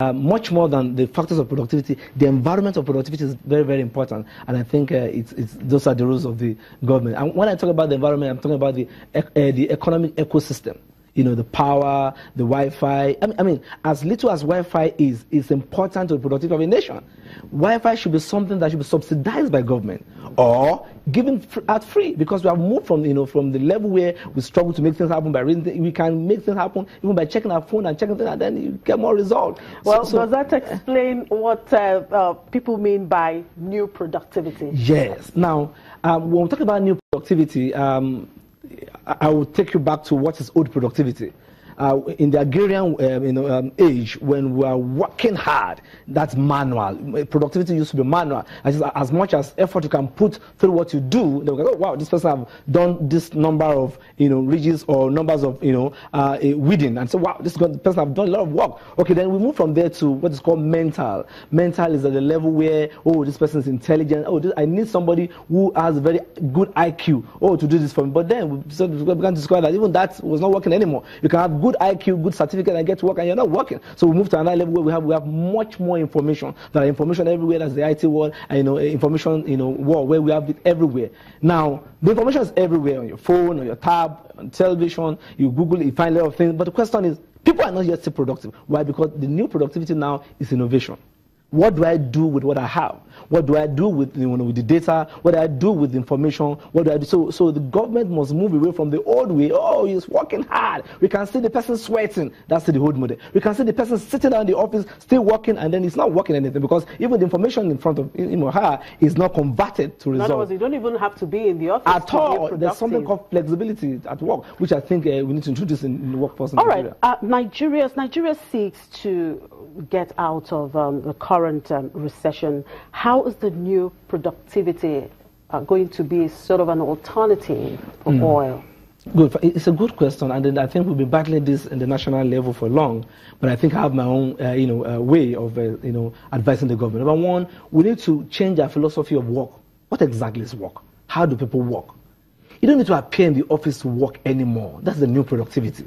much more than the factors of productivity, the environment of productivity is very, very important. And I think those are the rules of the government. And when I talk about the environment, I'm talking about the economic ecosystem. You know, the power, the Wi-Fi. I mean, as little as Wi-Fi is important to the productivity of a nation. Wi-Fi should be something that should be subsidized by government or given out free, because we have moved from, from the level where we struggle to make things happen by reading. We can make things happen even by checking our phone and checking things, and then you get more results. Well, does that explain what people mean by new productivity? Yes. Now, when we talk about new productivity, I will take you back to what is old productivity. In the agrarian age, when we are working hard, that's manual. Productivity used to be manual. As much as effort you can put through what you do, they will go, oh, wow, this person have done this number of ridges or numbers of weeding, and so wow, this person have done a lot of work. Okay, then we move from there to what is called mental. Mental is at the level where, oh, this person is intelligent. Oh, I need somebody who has very good IQ. Oh, to do this for me. But then we began to discover that even that was not working anymore. You can have good IQ, good certificate, and get to work, and you're not working. So we move to another level where we have much more information. There are information everywhere. That's the IT world, and information world where we have it everywhere. Now the information is everywhere, on your phone, on your tab, on television. You Google it, you find a lot of things. But the question is, people are not yet still productive. Why? Because the new productivity now is innovation. What do I do with what I have? What do I do with with the data? What do I do with the information? What do I do? So the government must move away from the old way. Oh, he's working hard. We can see the person sweating. That's the old model. We can see the person sitting down in the office still working, and then he's not working anything because even the information in front of her is not converted to results. In other words, you don't even have to be in the office at all. There's something called flexibility at work, which I think we need to introduce in the workforce in Nigeria. All right, Nigeria seeks to get out of the current recession. How is the new productivity going to be sort of an alternative for oil? Good. It's a good question, and then I think we'll be battling this in the national level for long. But I think I have my own, way of, advising the government. Number one, we need to change our philosophy of work. What exactly is work? How do people work? You don't need to appear in the office to work anymore. That's the new productivity.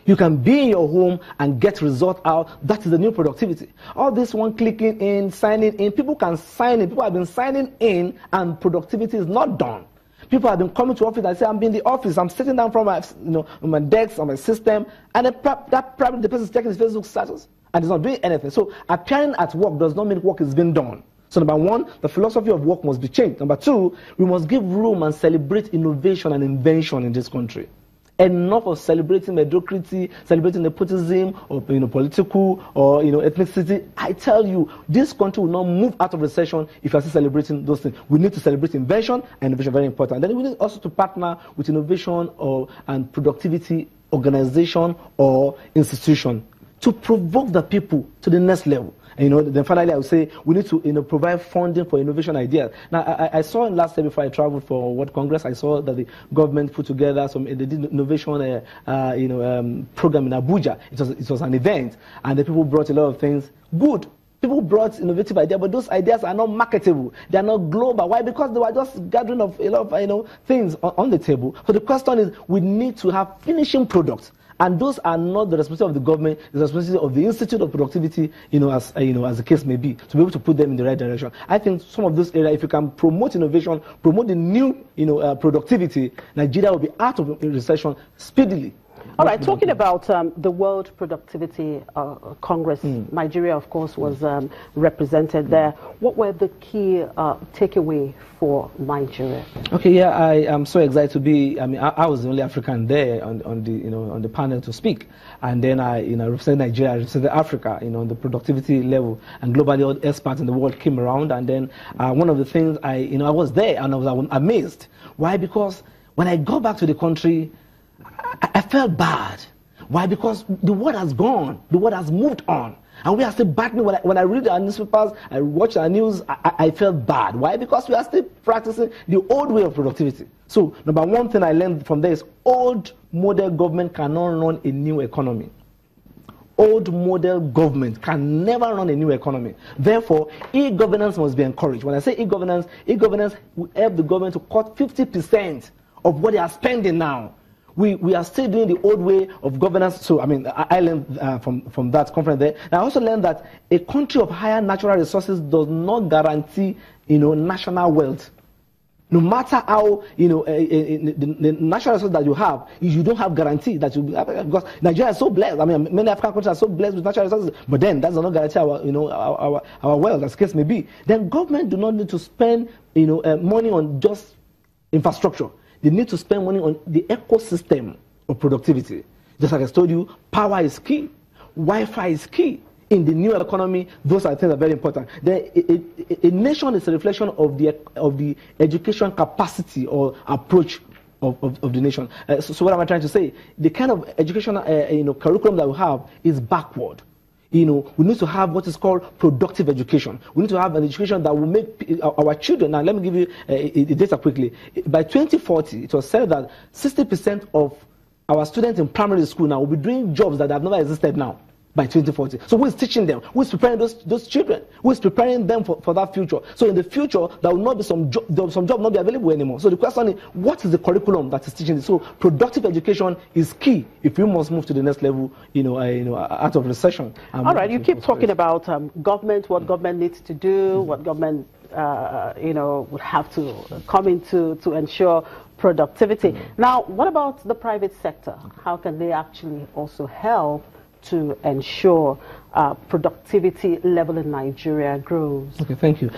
You can be in your home and get results out. That is the new productivity. All this one clicking in, signing in, people can sign in. People have been signing in, and productivity is not done. People have been coming to office and say, I'm in the office, I'm sitting down from my, on my desk, on my system, and probably the person is checking his Facebook status and is not doing anything. So appearing at work does not mean work is being done. So number one, the philosophy of work must be changed. Number two, we must give room and celebrate innovation and invention in this country. Enough of celebrating mediocrity, celebrating nepotism, or political or ethnicity. I tell you, this country will not move out of recession if you are still celebrating those things. We need to celebrate invention, and innovation is very important. Then we need also to partner with innovation and productivity organization or institution to provoke the people to the next level. And, then finally, I would say we need to provide funding for innovation ideas. Now, I saw last year before I traveled for World Congress, I saw that the government put together they did innovation program in Abuja. It was an event, and the people brought a lot of things. Good. People brought innovative ideas, but those ideas are not marketable. They are not global. Why? Because they were just gathering of a lot of things on the table. So the question is, we need to have finishing products. And those are not the responsibility of the government, the responsibility of the Institute of Productivity, as the case may be, to be able to put them in the right direction. I think some of those areas, if you can promote innovation, promote the new, productivity, Nigeria will be out of recession speedily. All right, talking about the World Productivity Congress, Nigeria, of course, was represented there. What were the key takeaway for Nigeria? Okay, yeah, I am so excited to be. I mean, I was the only African there on the panel to speak, and then I represented Nigeria, I represented Africa, on the productivity level, and globally all experts in the world came around, and then one of the things I was there and I was amazed. Why? Because when I got back to the country, I felt bad. Why? Because the world has gone. The world has moved on. And we are still battling. When I read our newspapers, I watch our news, I felt bad. Why? Because we are still practicing the old way of productivity. So, number one thing I learned from there is old model government cannot run a new economy. Old model government can never run a new economy. Therefore, e-governance must be encouraged. When I say e-governance will help the government to cut 50% of what they are spending now. We are still doing the old way of governance. So, I mean, I learned from that conference there. And I also learned that a country of higher natural resources does not guarantee, national wealth. No matter how, the natural resources that you have, you don't have guarantee that you'll be, because Nigeria is so blessed. I mean, many African countries are so blessed with natural resources, but then that does not guarantee our wealth, as the case may be. Then government do not need to spend, money on just infrastructure. They need to spend money on the ecosystem of productivity. Just like I told you, power is key. Wi-Fi is key. In the new economy, those are things that are very important. A nation is a reflection of the education capacity or approach of the nation. So what am I trying to say? The kind of educational curriculum that we have is backward. We need to have what is called productive education. We need to have an education that will make our children. Now, let me give you the data quickly. By 2040, it was said that 60% of our students in primary school now will be doing jobs that have never existed now. By 2040. So who is teaching them? Who is preparing those children? Who is preparing them for that future? So in the future, there will not be some job not be available anymore. So the question is, what is the curriculum that is teaching this? So productive education is key if you must move to the next level, out of recession. All right, you keep talking about government, what government needs to do, what government, would have to come into to ensure productivity. Now, what about the private sector? How can they actually also help to ensure productivity level in Nigeria grows? Okay, thank you.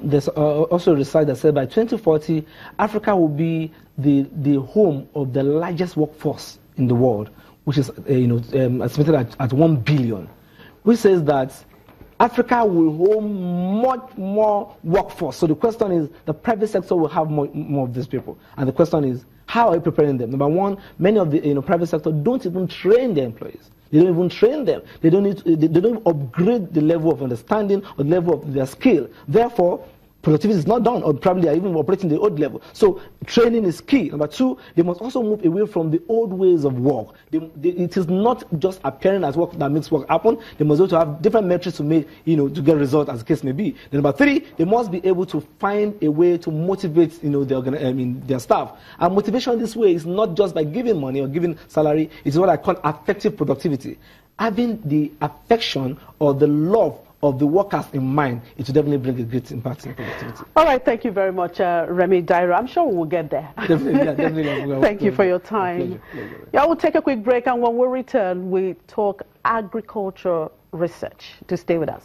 There's also research that said by 2040, Africa will be the home of the largest workforce in the world, which is estimated at 1 billion, which says that Africa will hold much more workforce. So the question is, the private sector will have more of these people, and the question is, how are you preparing them? Number one, many of the private sector don't even train their employees. They don't even train them. They don't upgrade the level of understanding or the level of their skill. Therefore, productivity is not done, or probably are even operating the old level. So training is key. Number two, they must also move away from the old ways of work. It is not just appearing as work that makes work happen. They must also have different metrics to make, to get results, as the case may be. Then number three, they must be able to find a way to motivate, their staff. And motivation this way is not just by giving money or giving salary. It's what I call affective productivity. Having the affection or the love of the workers in mind, it will definitely bring a great impact in productivity. All right, thank you very much, Remy Dairo. I'm sure we'll get there. Definitely. Thank you for your time. Pleasure. Yeah, we'll take a quick break, and when we return, we talk agriculture research. To stay with us.